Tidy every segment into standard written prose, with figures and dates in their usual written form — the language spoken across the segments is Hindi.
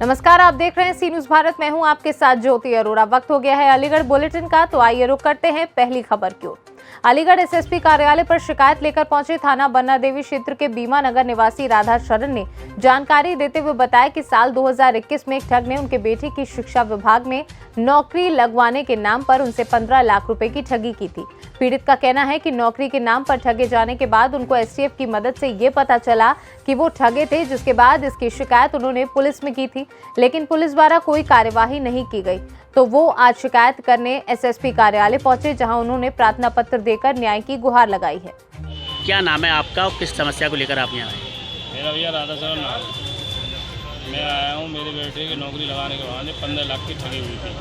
नमस्कार, आप देख रहे हैं सी न्यूज़ भारत। मैं हूं आपके साथ ज्योति अरोड़ा। वक्त हो गया है अलीगढ़ बुलेटिन का, तो आइए रुक करते हैं पहली खबर की ओर। अलीगढ़ एसएसपी कार्यालय पर शिकायत लेकर पहुंचे थाना बन्ना देवी क्षेत्र के बीमा नगर निवासी राधा शरण ने जानकारी देते हुए बताया कि साल 2021 में एक ठग ने उनके बेटे की शिक्षा विभाग में नौकरी लगवाने के नाम पर उनसे 15 लाख रुपए की ठगी की थी। पीड़ित का कहना है कि नौकरी के नाम पर ठगे जाने के बाद उनको एसटीएफ की मदद से ये पता चला कि वो ठगे थे, जिसके बाद इसकी शिकायत उन्होंने पुलिस में की थी, लेकिन पुलिस द्वारा कोई कार्यवाही नहीं की गई। तो वो आज शिकायत करने एसएसपी कार्यालय पहुंचे, जहां उन्होंने प्रार्थना पत्र देकर न्याय की गुहार लगाई है। क्या नाम है आपका और किस समस्या को लेकर आप यहाँ आए? मेरा भैया राधा शरण नाम है। मैं आया हूँ, मेरे बेटे की नौकरी लगाने के बाद 15 लाख की ठगी हुई थी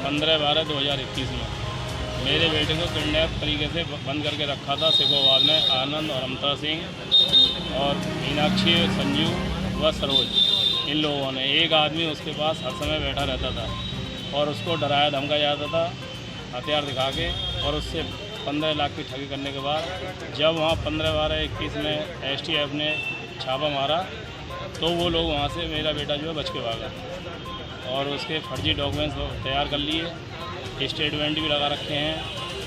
15/12/2021 में। मेरे बेटे को किडनैप तरीके से बंद करके रखा था सिकोवाद में आनंद और अमता सिंह और मीनाक्षी, संजू व सरोज, इन लोगों ने। एक आदमी उसके पास हर समय बैठा रहता था और उसको डराया धमकाया जाता था हथियार दिखा के, और उससे 15 लाख की ठगी करने के बाद जब वहाँ 15/12/21 में एसटीएफ ने छापा मारा तो वो लोग वहाँ से मेरा बेटा जो है बच के भागा और उसके फर्जी डॉक्यूमेंट्स तैयार कर लिए, स्टेटमेंट भी लगा रखे हैं,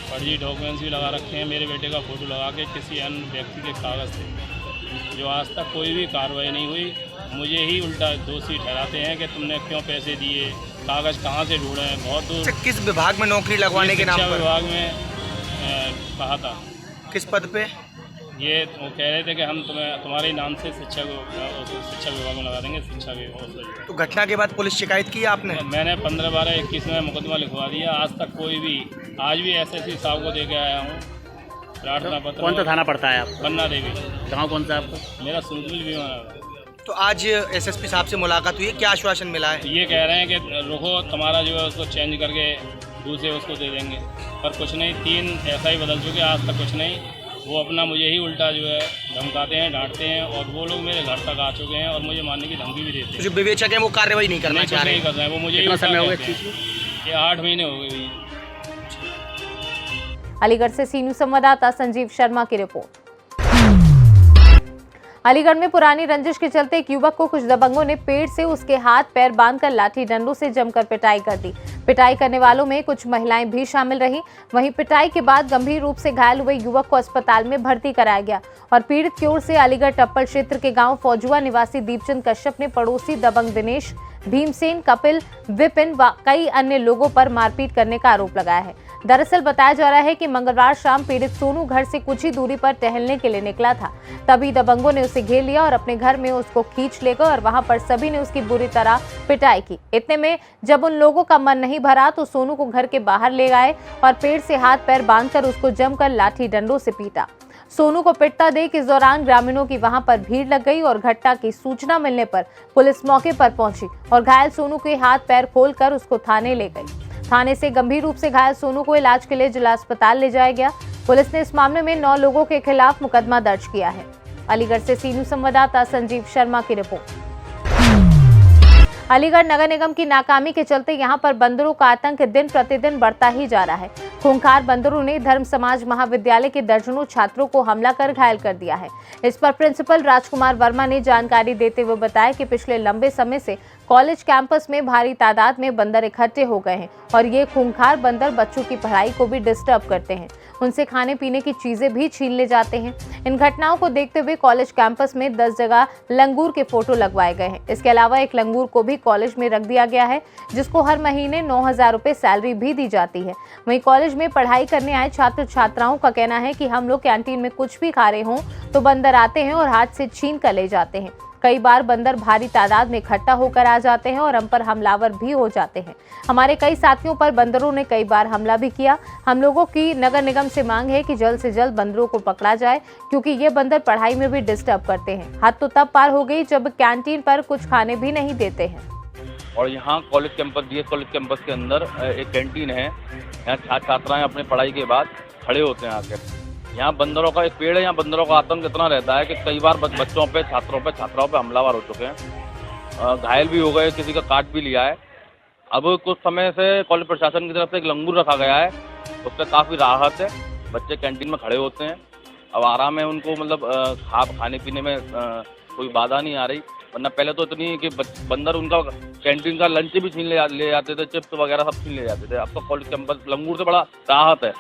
फर्जी डॉक्यूमेंट्स भी लगा रखे हैं मेरे बेटे का फ़ोटो लगा के किसी अन्य व्यक्ति के कागज़ से, जो आज तक कोई भी कार्रवाई नहीं हुई। मुझे ही उल्टा दोषी ठहराते हैं कि तुमने क्यों पैसे दिए, कागज़ कहाँ से ढूंढे हैं, बहुत दूर। किस विभाग में नौकरी लगवाने के नाम पर? विभाग में कहा था। किस पद पे? ये वो कह रहे थे कि हम तुम्हारे नाम से शिक्षा विभाग में लगा देंगे, शिक्षा विभाग। तो घटना के बाद पुलिस शिकायत की आपने? मैंने 15/12/21 में मुकदमा लिखवा दिया। आज तक कोई भी, आज भी एसएसपी साहब को दे के आया हूँ प्रार्थना पत्र। कौन सा थाना पड़ता है आप? बन्ना देवी। गाँव कौन सा आपका? मेरा सूरजमल बीमा। तो आज एसएसपी साहब से मुलाकात हुई है, क्या आश्वासन मिला है? ये कह रहे हैं कि रुको, तुम्हारा जो है उसको चेंज करके दूसरे उसको दे देंगे, पर कुछ नहीं। 3 SI बदल चुके, आज तक कुछ नहीं। वो अपना मुझे ही उल्टा जो है धमकाते हैं, डांटते हैं, और वो लोग मेरे घर तक आ चुके हैं और मुझे मारने की धमकी भी देते हैं। जो विवेचक हैं वो कार्रवाई नहीं करना चाह रहे हैं, वो मुझे कितना समय हो गया? ये 8 महीने हो गए। अलीगढ़ से सी न्यूज़ संवाददाता संजीव शर्मा की रिपोर्ट। अलीगढ़ में पुरानी रंजिश के चलते एक युवक को कुछ दबंगों ने पेड़ से उसके हाथ पैर बांधकर लाठी डंडों से जमकर पिटाई कर दी। पिटाई करने वालों में कुछ महिलाएं भी शामिल रहीं। वहीं पिटाई के बाद गंभीर रूप से घायल हुए युवक को अस्पताल में भर्ती कराया गया। और पीड़ित की ओर से अलीगढ़ टप्पल क्षेत्र के गांव फौजुआ निवासी दीपचंद कश्यप ने पड़ोसी दबंग दिनेश, भीमसेन, कपिल, विपिन व कई अन्य लोगों पर मारपीट करने का आरोप लगाया है। दरअसल बताया जा रहा है कि मंगलवार शाम पीड़ित सोनू घर से कुछ ही दूरी पर टहलने के लिए निकला था। तभी दबंगों ने उसे घेर लिया और अपने घर में उसको खींच ले गए और वहां पर सभी ने उसकी बुरी तरह पिटाई की। इतने में जब उन लोगों का मन नहीं भरा तो सोनू को घर के बाहर ले गए और पेड़ से हाथ पैर बांधकर उसको जमकर लाठी डंडों से पीटा। सोनू को पिटता देख इस दौरान ग्रामीणों की वहां पर भीड़ लग गई और घटना की सूचना मिलने पर पुलिस मौके पर पहुंची और घायल सोनू के हाथ पैर खोलकर उसको थाने ले गई। थाने से गंभीर रूप से घायल सोनू को इलाज के लिए जिला अस्पताल ले जाया गया। पुलिस ने इस मामले में 9 लोगों के खिलाफ मुकदमा दर्ज किया है। अलीगढ़ से सी न्यूज़ संवाददाता संजीव शर्मा की रिपोर्ट। अलीगढ़ नगर निगम की नाकामी के चलते यहां पर बंदरों का आतंक दिन प्रतिदिन बढ़ता ही जा रहा है। खूंखार बंदरों ने धर्म समाज महाविद्यालय के दर्जनों छात्रों को हमला कर घायल कर दिया है। इस पर प्रिंसिपल राजकुमार वर्मा ने जानकारी देते हुए बताया कि पिछले लंबे समय से कॉलेज कैंपस में भारी तादाद में बंदर इकट्ठे हो गए हैं और ये खूंखार बंदर बच्चों की पढ़ाई को भी डिस्टर्ब करते हैं, उनसे खाने पीने की चीजें भी छीन ले जाते हैं। इन घटनाओं को देखते हुए कॉलेज कैंपस में 10 जगह लंगूर के फोटो लगवाए गए हैं। इसके अलावा एक लंगूर को भी कॉलेज में रख दिया गया है, जिसको हर महीने 9,000 रुपए सैलरी भी दी जाती है। वहीं कॉलेज में पढ़ाई करने आए छात्र छात्राओं का कहना है कि हम लोग कैंटीन में कुछ भी खा रहे हों तो बंदर आते हैं और हाथ से छीन कर ले जाते हैं। कई बार बंदर भारी तादाद में इकट्ठा होकर आ जाते हैं और हम पर हमलावर भी हो जाते हैं। हमारे कई साथियों पर बंदरों ने कई बार हमला भी किया। हम लोगों की नगर निगम से मांग है कि जल्द से जल्द बंदरों को पकड़ा जाए, क्योंकि ये बंदर पढ़ाई में भी डिस्टर्ब करते हैं। हद तो तब पार हो गई जब कैंटीन पर कुछ खाने भी नहीं देते हैं। और यहाँ college campus, DS college campus के अंदर एक कैंटीन है। यहाँ छात्र छात्राएं अपने पढ़ाई के बाद खड़े होते हैं आकर। यहाँ बंदरों का एक पेड़ है, यहाँ बंदरों का आतंक इतना रहता है कि कई बार बच्चों पे, छात्रों पे, छात्राओं पे हमलावर हो चुके हैं, घायल भी हो गए, किसी का काट भी लिया है। अब कुछ समय से कॉलेज प्रशासन की तरफ से एक लंगूर रखा गया है, उससे काफ़ी राहत है। बच्चे कैंटीन में खड़े होते हैं, अब आराम है उनको, मतलब खाने पीने में कोई बाधा नहीं आ रही। वरना पहले तो इतनी कि बंदर उनका कैंटीन का लंच भी छीन ले जाते थे, चिप्स वगैरह सब छीन ले जाते थे। अब तो कॉलेज कैंपस लंगूर से बड़ा राहत है।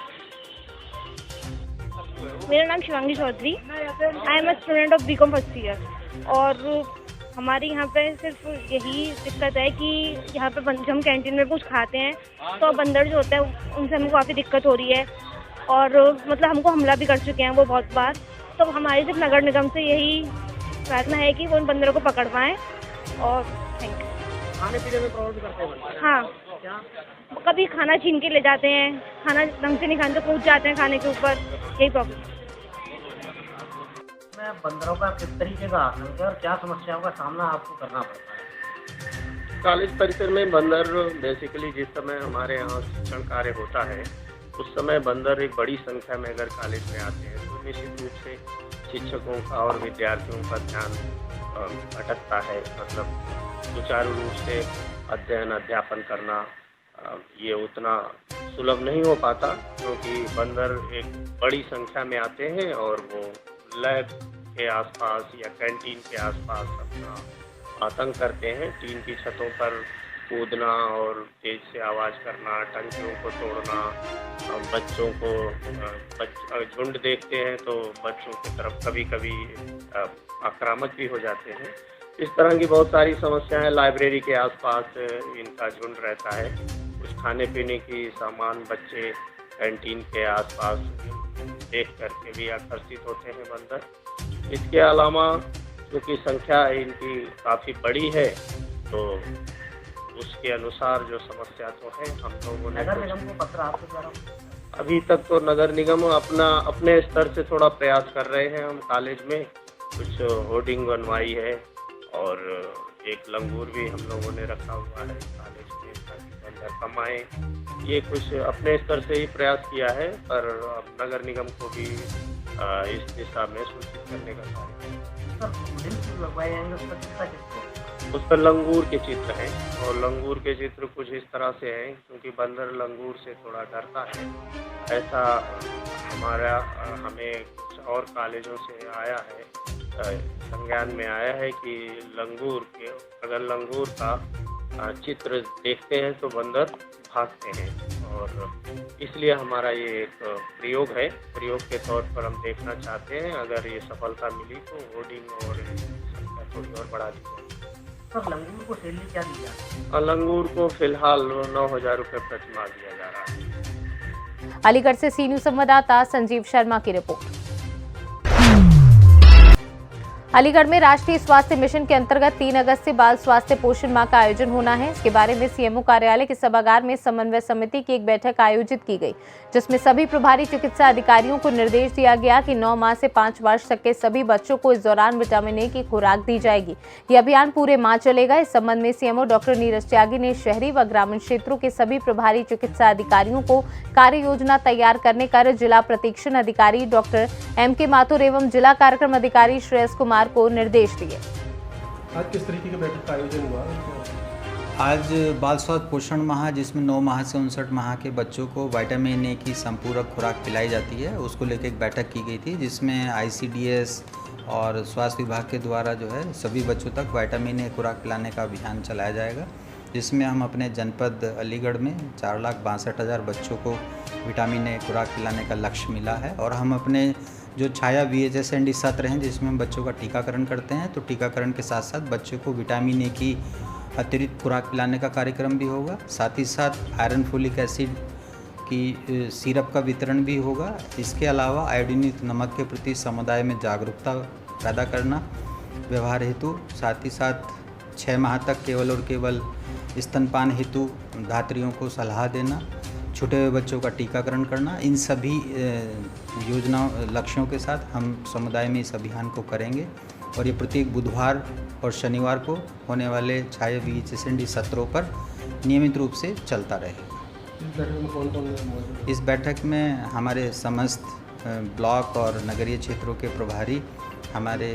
मेरा नाम Shivangi Chaudhary, I am a student of BCom first year. और हमारे यहाँ पे सिर्फ यही दिक्कत है कि यहाँ पे हम कैंटीन में कुछ खाते हैं तो बंदर जो होता है उनसे हमको काफ़ी दिक्कत हो रही है, और मतलब हमको हमला भी कर चुके हैं वो बहुत बार। तो हमारी सिर्फ नगर निगम से यही प्रार्थना है कि वो उन बंदरों को पकड़वाएं। और थैंक यू। खाने पीने में प्रॉब्लम करते हैं? हाँ, कभी खाना छीन के ले जाते हैं, खाना ढंग से नहीं खाते तो कूद जाते हैं खाने के ऊपर, यही प्रॉब्लम। बंदरों का किस तरीके का आतंक है और क्या समस्याओं का सामना आपको करना पड़ता है? कॉलेज परिसर में बंदर बेसिकली जिस समय हमारे यहाँ शिक्षण कार्य होता है उस समय बंदर एक बड़ी संख्या में अगर कॉलेज में आते हैं तो निश्चित रूप से शिक्षकों का और विद्यार्थियों का ध्यान भटकता है। मतलब सुचारू रूप से अध्ययन अध्यापन करना ये उतना सुलभ नहीं हो पाता, क्योंकि बंदर एक बड़ी संख्या में आते हैं और वो लैब के आसपास या कैंटीन के आसपास अपना आतंक करते हैं। टीन की छतों पर कूदना और तेज से आवाज़ करना, टंकियों को तोड़ना, बच्चों को झुंड देखते हैं तो बच्चों की तरफ कभी कभी आक्रामक भी हो जाते हैं। इस तरह की बहुत सारी समस्याएं। लाइब्रेरी के आसपास इनका झुंड रहता है। कुछ खाने पीने की सामान बच्चे कैंटीन के आसपास देख करके भी आकर्षित होते हैं बंदर। इसके अलावा क्योंकि संख्या इनकी काफ़ी बड़ी है तो उसके अनुसार जो समस्या तो है हम लोगों ने नगर निगम को पत्र आपके द्वारा? अभी तक तो नगर निगम अपने स्तर से थोड़ा प्रयास कर रहे हैं। हम कॉलेज में कुछ होर्डिंग बनवाई है और एक लंगूर भी हम लोगों ने रखा हुआ है कॉलेज में ताकि बंदर कम आए। ये कुछ अपने स्तर से ही प्रयास किया है, पर अब नगर निगम को भी इस दिशा में सूचित करने का कार्य उस पर लंगूर के चित्र हैं और लंगूर के चित्र कुछ इस तरह से हैं क्योंकि बंदर लंगूर से थोड़ा डरता है। ऐसा हमें कुछ और कॉलेजों से आया है, संज्ञान में आया है कि अगर लंगूर का चित्र देखते हैं तो बंदर भागते हैं। और इसलिए हमारा ये एक प्रयोग है। प्रयोग के तौर पर हम देखना चाहते हैं, अगर ये सफलता मिली तो होर्डिंग और संख्या थोड़ी और बढ़ा दी जाए। सर, लंगूर को सैलरी क्या दी जाती है? लंगूर को फिलहाल 9,000 रुपये प्रति माह दिया जा रहा है। अलीगढ़ से सी न्यूज़ संवाददाता संजीव शर्मा की रिपोर्ट। अलीगढ़ में राष्ट्रीय स्वास्थ्य मिशन के अंतर्गत 3 अगस्त से बाल स्वास्थ्य पोषण माह का आयोजन होना है। इसके बारे में सीएमओ कार्यालय के सभागार में समन्वय समिति की एक बैठक आयोजित की गई, जिसमें सभी प्रभारी चिकित्सा अधिकारियों को निर्देश दिया गया कि 9 माह से 5 वर्ष तक के सभी बच्चों को इस दौरान विटामिन ए की खुराक दी जाएगी। यह अभियान पूरे माह चलेगा। इस संबंध में सीएमओ डॉक्टर नीरज त्यागी ने शहरी व ग्रामीण क्षेत्रों के सभी प्रभारी चिकित्सा अधिकारियों को कार्य योजना तैयार करने का जिला प्रशिक्षण अधिकारी डॉक्टर एम.के. माथुर एवं जिला कार्यक्रम अधिकारी श्रेयस कुमार को निर्देश दिए। आज किस तरीके की बैठक का आयोजन हुआ? आज बाल स्वास्थ्य पोषण माह, जिसमें 9 माह से 59 माह के बच्चों को विटामिन ए की संपूरक खुराक पिलाई जाती है, उसको लेकर एक बैठक की गई थी, जिसमें आईसीडीएस और स्वास्थ्य विभाग के द्वारा जो है सभी बच्चों तक विटामिन ए खुराक पिलाने का अभियान चलाया जाएगा, जिसमें हम अपने जनपद अलीगढ़ में 4,62,000 बच्चों को विटामिन ए खुराक पिलाने का लक्ष्य मिला है। और हम अपने जो छाया VHSND सत्र हैं जिसमें हम बच्चों का टीकाकरण करते हैं, तो टीकाकरण के साथ साथ बच्चों को विटामिन ए की अतिरिक्त खुराक पिलाने का कार्यक्रम भी होगा। साथ ही साथ आयरन फोलिक एसिड की सिरप का वितरण भी होगा। इसके अलावा आयोडीन युक्त नमक के प्रति समुदाय में जागरूकता पैदा करना व्यवहार हेतु, साथ ही साथ 6 माह तक केवल और केवल स्तनपान हेतु धात्रियों को सलाह देना, छोटे हुए बच्चों का टीकाकरण करना, इन सभी योजनाओं लक्ष्यों के साथ हम समुदाय में इस अभियान को करेंगे। और ये प्रत्येक बुधवार और शनिवार को होने वाले छाया VHSND सत्रों पर नियमित रूप से चलता रहेगा। इस बैठक में हमारे समस्त ब्लॉक और नगरीय क्षेत्रों के प्रभारी, हमारे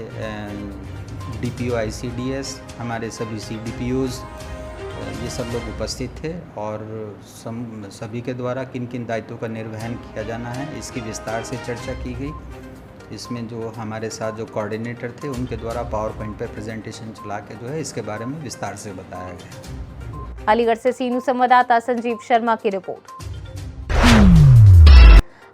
DPO ICDS, हमारे सभी CDPOs, ये सब लोग उपस्थित थे और सभी के द्वारा किन किन दायित्वों का निर्वहन किया जाना है इसकी विस्तार से चर्चा की गई। इसमें जो हमारे साथ जो कोऑर्डिनेटर थे उनके द्वारा पावर पॉइंट पे प्रेजेंटेशन चला के जो है इसके बारे में विस्तार से बताया गया। अलीगढ़ से सी न्यूज़ संवाददाता संजीव शर्मा की रिपोर्ट।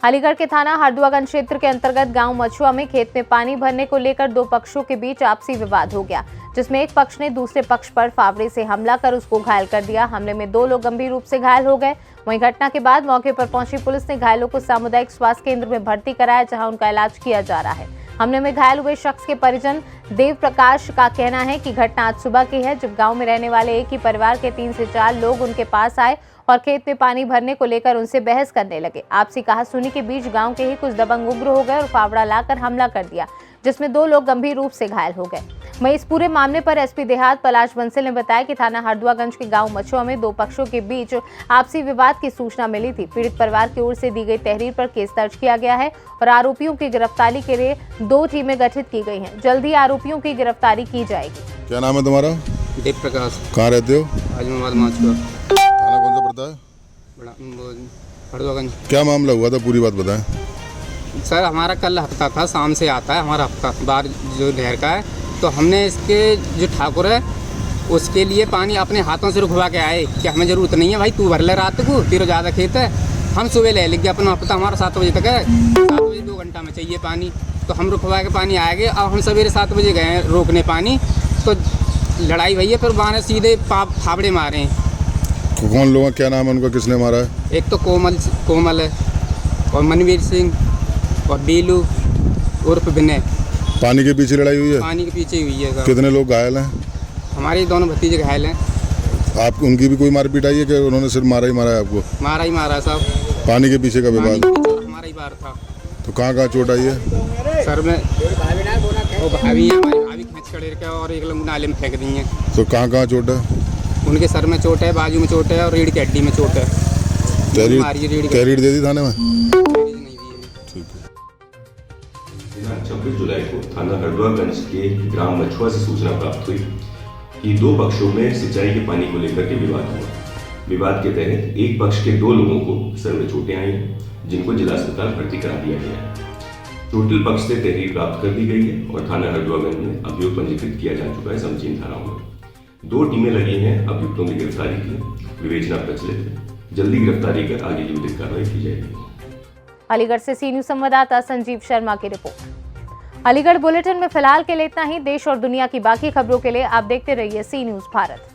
अलीगढ़ के थाना हरदुआगंज क्षेत्र के अंतर्गत गांव मछुआ में खेत में पानी भरने को लेकर दो पक्षों के बीच आपसी विवाद हो गया, जिसमें एक पक्ष ने दूसरे पक्ष पर फावड़े से हमला कर उसको घायल कर दिया। हमले में 2 लोग गंभीर रूप से घायल हो गए। वहीं घटना के बाद मौके पर पहुंची पुलिस ने घायलों को सामुदायिक स्वास्थ्य केंद्र में भर्ती कराया, जहां उनका इलाज किया जा रहा है। हमले में घायल हुए शख्स के परिजन देव प्रकाश का कहना है कि घटना आज सुबह की है, जब गांव में रहने वाले एक ही परिवार के 3 से 4 लोग उनके पास आए और खेत में पानी भरने को लेकर उनसे बहस करने लगे। आपसी कहासुनी के बीच गांव के ही कुछ दबंग उग्र हो गए और फावड़ा लाकर हमला कर दिया, जिसमें 2 लोग गंभीर रूप से घायल हो गए। वहीं इस पूरे मामले पर एसपी देहात पलाश बंसल ने बताया कि थाना हरदुआगंज के गांव मछुआ में 2 पक्षों के बीच आपसी विवाद की सूचना मिली थी। पीड़ित परिवार की ओर से दी गई तहरीर पर केस दर्ज किया गया है और आरोपियों की गिरफ्तारी के लिए 2 टीमें गठित की गई हैं। जल्द ही आरोपियों की गिरफ्तारी की जाएगी। क्या नाम है तुम्हारा? देव प्रकाश। कहाँ रहते हो? आजमाबाद मछुआ। थाना कौन सा पड़ता है? हरदुआगंज। क्या मामला हुआ था, पूरी बात बताएं। सर हमारा कल हफ्ता था, शाम से आता है हमारा हफ्ता बार जो नहर का है, तो हमने इसके जो ठाकुर है उसके लिए पानी अपने हाथों से रुकवा के आए कि हमें ज़रूरत नहीं है भाई, तू भर ले रात को, तेरा ज़्यादा खेत है, हम सुबह ले लेंगे। अपना हफ्ता हमारा 7 बजे तक है, 7 बजे 2 घंटा में चाहिए पानी, तो हम रुकवा के पानी आएंगे। अब हम सवेरे 7 बजे गए रोकने पानी, तो लड़ाई भैया फिर वहाँ सीधे फावड़े मारे हैं। कौन लोग हैं, क्या नाम है उनका, किसने मारा है? एक तो कोमल है और मनवीर सिंह और बीलू उर्फ विनय। पानी के पीछे लड़ाई हुई है? पानी के पीछे हुई है सर। कितने लोग घायल हैं? हमारे दोनों भतीजे घायल हैं। आप उनकी भी कोई मारपीट आई है कि उन्होंने सिर्फ मारा है आपको? मारा ही मारा साहब। पानी के पीछे का विवाद हमारा ही बार था। तो कहाँ चोट आई है? सर में वो भाभी खींच कर के और एक लोग नाले में फेंक दी हैं। तो कहाँ चोट है? उनके सर में चोट है, बाजू में चोट है और रीढ़ की हड्डी में चोट है। तहरीर दे दी थाने में? ठीक है। 26 जुलाई को थाना हरदुआगंज के ग्राम मछुआ से सूचना प्राप्त हुई कि 2 पक्षों में सिंचाई के पानी को लेकर के विवाद हुआ। विवाद के तहत एक पक्ष के 2 लोगों को सर में चोटें आई हैं, जिनको जिला अस्पताल भर्ती करा दिया गया है। टोटल पक्ष से तहरीर प्राप्त कर दी गई है और थाना हरदुआगंज में अभियोग पंजीकृत किया जा चुका है समचीन थानाओं में। 2 टीमें लगी हैं अभियुक्तों की गिरफ्तारी की, विवेचना प्रचलित है। जल्दी गिरफ्तारी कर आगे की विधिक कार्रवाई की जाएगी। अलीगढ़ से सी न्यूज़ संवाददाता संजीव शर्मा की रिपोर्ट। अलीगढ़ बुलेटिन में फिलहाल के लिए इतना ही। देश और दुनिया की बाकी खबरों के लिए आप देखते रहिए सी न्यूज़ भारत।